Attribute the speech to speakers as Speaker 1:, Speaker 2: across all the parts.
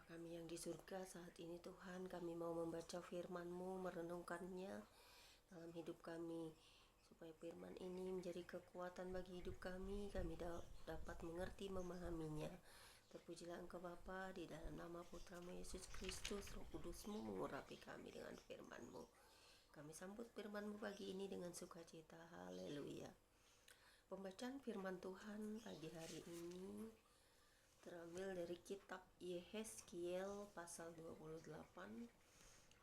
Speaker 1: Kami yang di surga saat ini Tuhan, kami mau membaca firman-Mu, merenungkannya dalam hidup kami, supaya firman ini menjadi kekuatan bagi hidup kami dapat mengerti, memahaminya. Terpujilah Engkau Bapa, di dalam nama Putra-Mu Yesus Kristus. Roh Kudus-Mu mengurapi kami dengan firman-Mu. Kami sambut firman-Mu pagi ini dengan sukacita. Haleluya. Pembacaan firman Tuhan pagi hari ini terambil dari kitab Yehezkiel pasal 28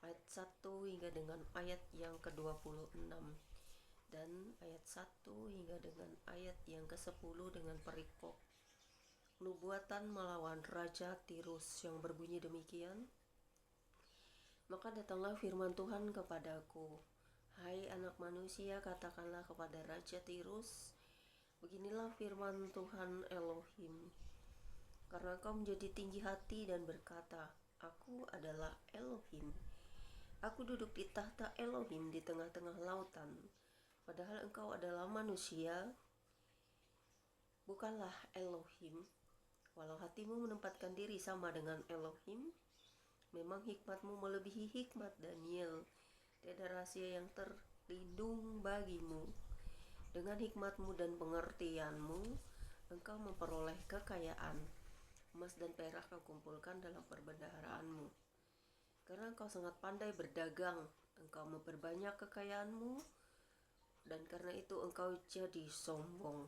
Speaker 1: ayat 1 hingga dengan ayat yang ke-26 dan ayat 1 hingga dengan ayat yang ke-10 dengan perikop nubuatan melawan Raja Tirus yang berbunyi demikian. Maka datanglah firman Tuhan kepadaku, hai anak manusia, katakanlah kepada Raja Tirus, beginilah firman Tuhan Elohim. Karena kau menjadi tinggi hati dan berkata, aku adalah Elohim. Aku duduk di tahta Elohim di tengah-tengah lautan. Padahal engkau adalah manusia, bukanlah Elohim. Walau hatimu menempatkan diri sama dengan Elohim, memang hikmatmu melebihi hikmat Daniel. Tiada rahasia yang terlindung bagimu. Dengan hikmatmu dan pengertianmu, engkau memperoleh kekayaan. Emas dan perak kau kumpulkan dalam perbendaharaanmu. Karena engkau sangat pandai berdagang, engkau memperbanyak kekayaanmu, dan karena itu engkau jadi sombong.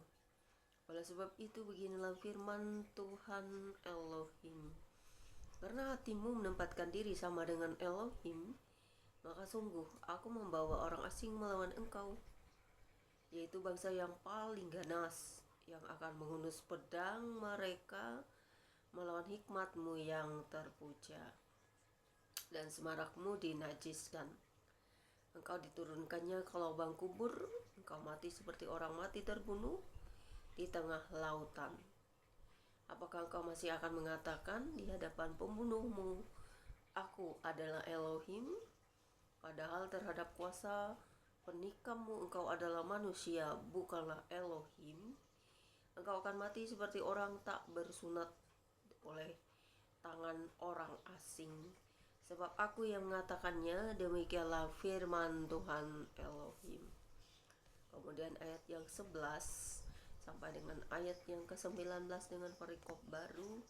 Speaker 1: Oleh sebab itu beginilah firman Tuhan Elohim. Karena hatimu menempatkan diri sama dengan Elohim, maka sungguh aku membawa orang asing melawan engkau, yaitu bangsa yang paling ganas, yang akan menghunus pedang mereka melawan hikmatmu yang terpuja, dan semarakmu dinajiskan. Engkau diturunkannya ke lubang kubur, engkau mati seperti orang mati terbunuh di tengah lautan. Apakah engkau masih akan mengatakan di hadapan pembunuhmu, aku adalah Elohim? Padahal terhadap kuasa penikammu engkau adalah manusia, bukanlah Elohim. Engkau akan mati seperti orang tak bersunat oleh tangan orang asing. Sebab aku yang mengatakannya, demikianlah firman Tuhan Elohim. Kemudian ayat yang 11 sampai dengan ayat yang ke-19 dengan perikop baru,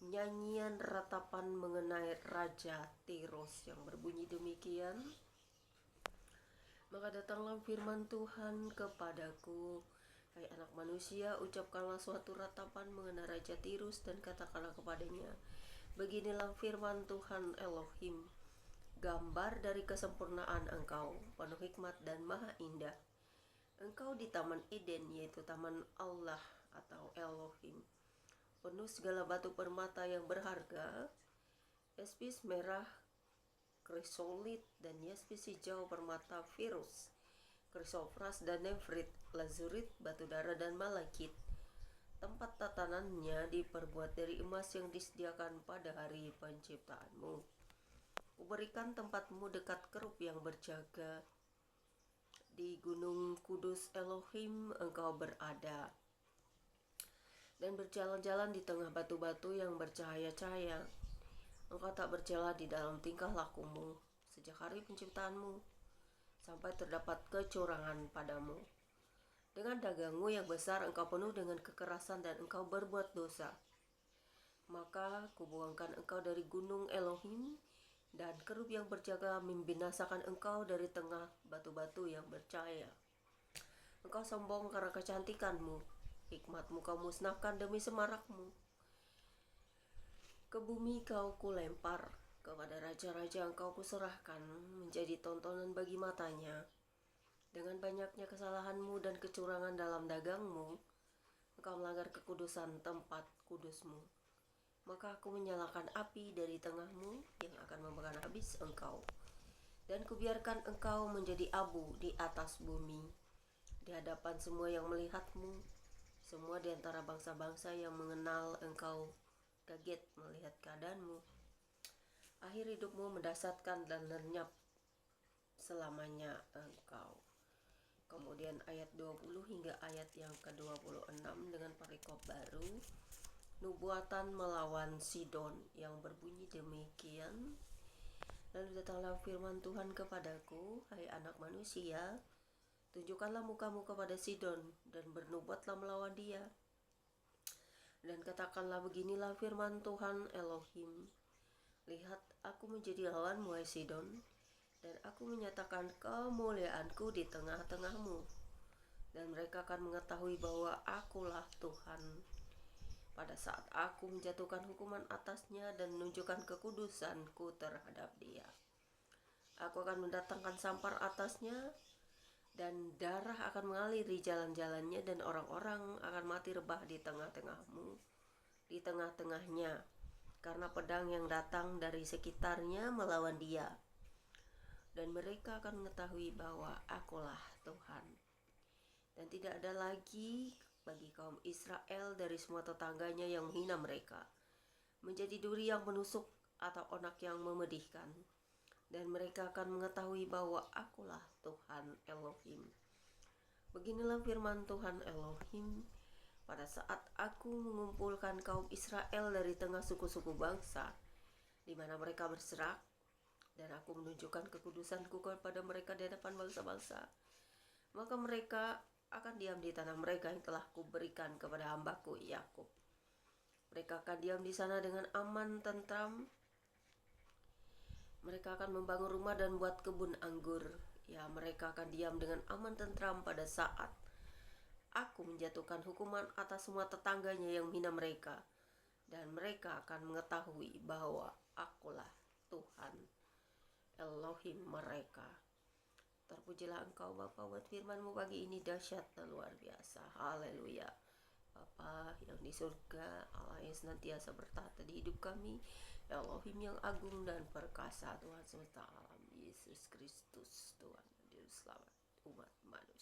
Speaker 1: nyanyian ratapan mengenai Raja Tirus yang berbunyi demikian. Maka datanglah firman Tuhan kepadaku, hai anak manusia, ucapkanlah suatu ratapan mengenai Raja Tirus dan katakanlah kepadanya, beginilah firman Tuhan Elohim, gambar dari kesempurnaan engkau, penuh hikmat dan maha indah. Engkau di Taman Eden, yaitu Taman Allah atau Elohim, penuh segala batu permata yang berharga, yaspis merah, krisolit, dan yaspis hijau, permata virus, krisopras dan nefrit, lazurit, batu dara dan malakit. Tempat tatanannya diperbuat dari emas yang disediakan pada hari penciptaanmu. Kuberikan tempatmu dekat kerub yang berjaga. Di gunung kudus Elohim engkau berada, dan berjalan-jalan di tengah batu-batu yang bercahaya-cahaya. Engkau tak bercela di dalam tingkah lakumu sejak hari penciptaanmu, sampai terdapat kecurangan padamu. Dengan dagangmu yang besar engkau penuh dengan kekerasan dan engkau berbuat dosa. Maka kubuangkan engkau dari gunung Elohim, dan kerub yang berjaga membinasakan engkau dari tengah batu-batu yang bercahaya. Engkau sombong karena kecantikanmu, hikmatmu kau musnahkan demi semarakmu. Ke bumi kau kulempar, kepada raja-raja engkau kuserahkan menjadi tontonan bagi matanya. Dengan banyaknya kesalahanmu dan kecurangan dalam dagangmu, engkau melanggar kekudusan tempat kudusmu. Maka aku menyalakan api dari tengahmu yang akan membakar habis engkau, dan kubiarkan engkau menjadi abu di atas bumi, di hadapan semua yang melihatmu. Semua di antara bangsa-bangsa yang mengenal engkau kaget melihat keadaanmu. Akhir hidupmu mendasatkan dan lenyap selamanya engkau. Kemudian ayat 20 hingga ayat yang ke-26 dengan perikop baru, nubuatan melawan Sidon yang berbunyi demikian. Lalu datanglah firman Tuhan kepadaku, hai anak manusia, tunjukkanlah mukamu kepada Sidon dan bernubuatlah melawan dia. Dan katakanlah, beginilah firman Tuhan Elohim, lihat, aku menjadi lawanmu, hai Sidon, dan aku menyatakan kemuliaanku di tengah-tengahmu, dan mereka akan mengetahui bahwa akulah Tuhan. Pada saat aku menjatuhkan hukuman atasnya dan menunjukkan kekudusanku terhadap dia, aku akan mendatangkan sampar atasnya, dan darah akan mengaliri jalan-jalannya, dan orang-orang akan mati rebah di tengah-tengahnya, karena pedang yang datang dari sekitarnya melawan dia. Dan mereka akan mengetahui bahwa akulah Tuhan. Dan tidak ada lagi bagi kaum Israel dari semua tetangganya yang menghina mereka, menjadi duri yang menusuk atau onak yang memedihkan. Dan mereka akan mengetahui bahwa akulah Tuhan Elohim. Beginilah firman Tuhan Elohim, pada saat aku mengumpulkan kaum Israel dari tengah suku-suku bangsa, di mana mereka berserak, dan aku menunjukkan kekudusanku kepada mereka di hadapan bangsa-bangsa, maka mereka akan diam di tanah mereka yang telah kuberikan kepada hambaku Yakub. Mereka akan diam di sana dengan aman tentram. Mereka akan membangun rumah dan buat kebun anggur. Ya, mereka akan diam dengan aman tentram pada saat aku menjatuhkan hukuman atas semua tetangganya yang menghina mereka. Dan mereka akan mengetahui bahwa akulah Tuhan Elohim mereka. Terpujilah Engkau Bapa buat firman-Mu pagi ini dahsyat dan luar biasa. Haleluya. Bapa yang di surga, Allah yang senantiasa bertata di hidup kami, Elohim yang agung dan perkasa, Tuhan semesta alam, Yesus Kristus, Tuhan Juru Selamat umat manusia.